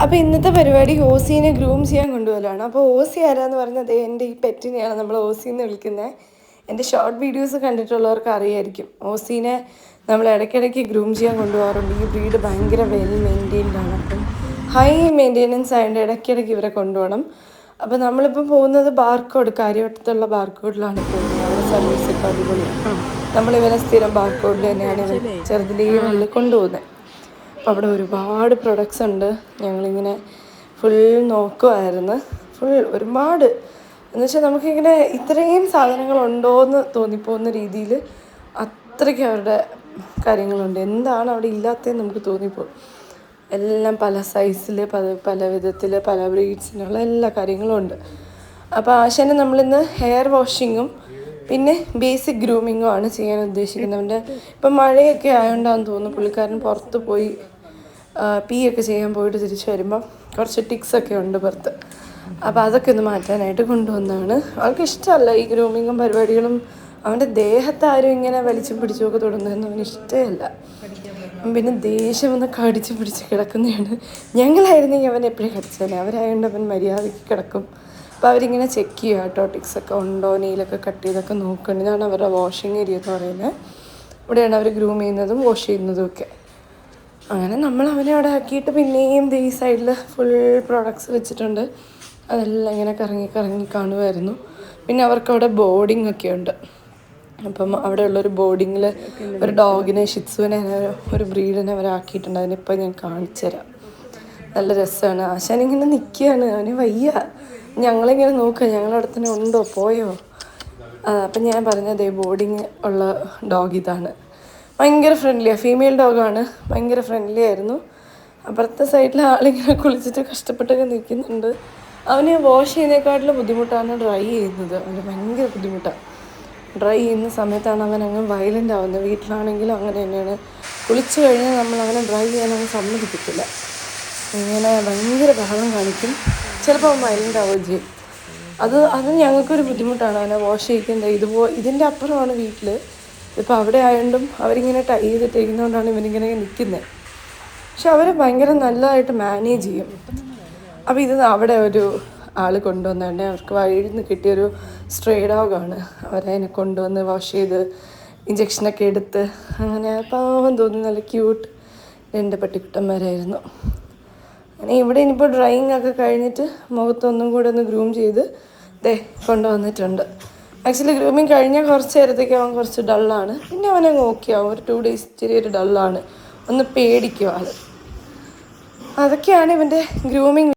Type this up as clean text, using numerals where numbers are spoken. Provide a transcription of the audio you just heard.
അപ്പോൾ ഇന്നത്തെ പരിപാടി ഓസീനെ ഗ്രൂം ചെയ്യാൻ കൊണ്ടുപോകലാണ്. അപ്പോൾ ഓസി ആരാന്ന് പറഞ്ഞത് എൻ്റെ ഈ പെറ്റിനെയാണ് നമ്മൾ ഓസി എന്ന് വിളിക്കുന്നത്. എൻ്റെ ഷോർട്ട് വീഡിയോസ് കണ്ടിട്ടുള്ളവർക്ക് അറിയായിരിക്കും. ഓസീനെ നമ്മൾ ഇടയ്ക്കിടയ്ക്ക് ഗ്രൂം ചെയ്യാൻ കൊണ്ടുപോകാറുണ്ട്. ഈ ബ്രീഡ് ഭയങ്കര വെൽ മെയിൻറ്റെയിൻഡ് ആണ്. അപ്പം ഹൈ മെയിൻ്റെനൻസ് ആയതുകൊണ്ട് ഇടയ്ക്കിടയ്ക്ക് ഇവരെ കൊണ്ടുപോകണം. അപ്പോൾ നമ്മളിപ്പോൾ പോകുന്നത് ബാർക്കോഡ്, കാര്യവട്ടത്തുള്ള ബാർക്കോഡിലാണ് പോകുന്നത്. അവിടെ സർവീസ് ഇപ്പോൾ അടിപൊളിയാണ്. നമ്മളിവരെ സ്ഥിരം ബാർക്കോഡിൽ തന്നെയാണ് ചെറുതിലേ ഉള്ളിൽ കൊണ്ടുപോകുന്നത്. അപ്പോൾ അവിടെ ഒരുപാട് പ്രൊഡക്ട്സ് ഉണ്ട്. ഞങ്ങളിങ്ങനെ ഫുൾ നോക്കുമായിരുന്നു. ഒരുപാട് എന്ന് വെച്ചാൽ നമുക്കിങ്ങനെ ഇത്രയും സാധനങ്ങളുണ്ടോ എന്ന് തോന്നിപ്പോകുന്ന രീതിയിൽ അത്രയ്ക്ക് അവരുടെ കാര്യങ്ങളുണ്ട്. എന്താണ് അവിടെ ഇല്ലാത്തതെന്ന് നമുക്ക് തോന്നിപ്പോകും. എല്ലാം പല സൈസിൽ, പല വിധത്തിൽ, പല ബ്രീഡ്സിനുള്ള എല്ലാ കാര്യങ്ങളും ഉണ്ട്. അപ്പോൾ ആശാനെ നമ്മളിന്ന് ഹെയർ വാഷിങ്ങും പിന്നെ ബേസിക് ഗ്രൂമിങ്ങും ആണ് ചെയ്യാൻ ഉദ്ദേശിക്കുന്നത്. അവൻ്റെ ഇപ്പം മഴയൊക്കെ ആയതുകൊണ്ടാണെന്ന് തോന്നുന്നു പുള്ളിക്കാരൻ പുറത്ത് പോയി ഒക്കെ ചെയ്യാൻ പോയിട്ട് തിരിച്ച് വരുമ്പം കുറച്ച് ടിക്സൊക്കെ ഉണ്ട് പുറത്ത്. അപ്പോൾ അതൊക്കെ ഒന്ന് മാറ്റാനായിട്ട് കൊണ്ടുവന്നതാണ്. ആൾക്ക് ഇഷ്ടമല്ല ഈ ഗ്രൂമിങ്ങും പരിപാടികളും. അവൻ്റെ ദേഹത്താരും ഇങ്ങനെ വലിച്ചും പിടിച്ചുമൊക്കെ തുടങ്ങുന്നതെന്ന് അവന് ഇഷ്ടമല്ല. പിന്നെ ദേഷ്യം വന്ന് കടിച്ച് പിടിച്ച് കിടക്കുന്നതാണ്. ഞങ്ങളായിരുന്നെങ്കിൽ അവൻ എപ്പോഴും കടിച്ചതന്നെ. അവരായതുകൊണ്ട് അവൻ മര്യാദയ്ക്ക് കിടക്കും. അപ്പോൾ അവരിങ്ങനെ ചെക്ക് ചെയ്യുക കേട്ടോ, ടിക്സൊക്കെ ഉണ്ടോ, നെയിലൊക്കെ കട്ട് ചെയ്തൊക്കെ നോക്കണം. ഇതാണ് അവരുടെ വാഷിംഗ് ഏരിയ എന്ന് പറയുന്നത്. ഇവിടെയാണ് അവർ ഗ്രൂം ചെയ്യുന്നതും വാഷ് ചെയ്യുന്നതും ഒക്കെ. അങ്ങനെ നമ്മൾ അവനെ അവിടെ ആക്കിയിട്ട് പിന്നെയും ഈ സൈഡിൽ ഫുൾ പ്രോഡക്ട്സ് വെച്ചിട്ടുണ്ട്. അതെല്ലാം ഇങ്ങനെ കറങ്ങി കാണുമായിരുന്നു. പിന്നെ അവർക്കവിടെ ബോർഡിംഗ് ഒക്കെ ഉണ്ട്. അപ്പം അവിടെയുള്ളൊരു ബോർഡിങ്ങിൽ ഒരു ഡോഗിനെ, ഷിറ്റ്സുവിനെ, ഒരു ബ്രീഡിനെ അവരാക്കിയിട്ടുണ്ട്. അതിനിപ്പോൾ ഞാൻ കാണിച്ചു തരാം. നല്ല രസമാണ്. ആശാനിങ്ങനെ നിൽക്കുകയാണ്, അവന് വയ്യ. ഞങ്ങളിങ്ങനെ നോക്കുക, ഞങ്ങളവിടെ തന്നെ ഉണ്ടോ, പോയോ. അപ്പം ഞാൻ പറഞ്ഞത് ബോർഡിങ് ഉള്ള ഡോഗ് ഇതാണ്. ഭയങ്കര ഫ്രണ്ട്ലിയാണ്. ഫീമെയിൽ ഡോഗാണ്. ഭയങ്കര ഫ്രണ്ട്ലി ആയിരുന്നു. അപ്പുറത്തെ സൈഡിൽ ആളിങ്ങനെ കുളിച്ചിട്ട് കഷ്ടപ്പെട്ടൊക്കെ നിൽക്കുന്നുണ്ട്. അവന് വാഷ് ചെയ്യുന്നതിനെക്കാട്ടിലും ബുദ്ധിമുട്ടാണ് ഡ്രൈ ചെയ്യുന്നത്. അവന് ഭയങ്കര ബുദ്ധിമുട്ടാണ്. ഡ്രൈ ചെയ്യുന്ന സമയത്താണ് അവൻ അങ്ങ് വയലൻ്റ് ആവുന്നത്. വീട്ടിലാണെങ്കിലും അങ്ങനെ തന്നെയാണ്. കുളിച്ച് കഴിഞ്ഞാൽ നമ്മൾ അവനെ ഡ്രൈ ചെയ്യാനൊന്നും സമ്മതിക്കത്തില്ല. ഇങ്ങനെ ഭയങ്കര ബഹളം കാണിക്കും. ചിലപ്പോൾ അവൻ വയലൻ്റ് ആവുകയും ചെയ്യും. അത് ഞങ്ങൾക്കൊരു ബുദ്ധിമുട്ടാണ് അവനെ വാഷ് ചെയ്യിക്കുന്നത്. ഇതിൻ്റെ അപ്പുറമാണ് വീട്ടിൽ. ഇപ്പോൾ അവിടെ ആയതുകൊണ്ടും അവരിങ്ങനെ ടൈ ചെയ്തിട്ടിരിക്കുന്നതുകൊണ്ടാണ് ഇവനിങ്ങനെ നിൽക്കുന്നത്. പക്ഷെ അവർ ഭയങ്കര നല്ലതായിട്ട് മാനേജ് ചെയ്യും. അപ്പോൾ ഇത് അവിടെ ഒരു ആൾ കൊണ്ടുവന്നുകൊണ്ട് അവർക്ക് വഴിയിൽ നിന്ന് കിട്ടിയൊരു സ്ട്രേ ഡോഗാണ്. അവരതിനെ കൊണ്ടുവന്ന് വാഷ് ചെയ്ത് ഇഞ്ചക്ഷനൊക്കെ എടുത്ത് അങ്ങനെ പാവം തോന്നി. നല്ല ക്യൂട്ട് 2 പട്ടിക്കുട്ടന്മാരായിരുന്നു. അങ്ങനെ ഇവിടെ ഇനിയിപ്പോൾ ഡ്രൈയിങ് ഒക്കെ കഴിഞ്ഞിട്ട് മുഖത്തൊന്നും കൂടെ ഒന്ന് ഗ്രൂം ചെയ്ത് കൊണ്ടുവന്നിട്ടുണ്ട്. ആക്ച്വലി ഗ്രൂമിങ് കഴിഞ്ഞാൽ കുറച്ച് നേരത്തേക്ക് അവൻ കുറച്ച് ഡള്ളാണ്. പിന്നെ അവനങ്ങ് ഓക്കെ ആവും. ഒരു 2 days ചെറിയൊരു ഡള്ളാണ്. ഒന്ന് പേടിക്കും ആൾ. അതൊക്കെയാണ് ഇവൻ്റെ ഗ്രൂമിങ്.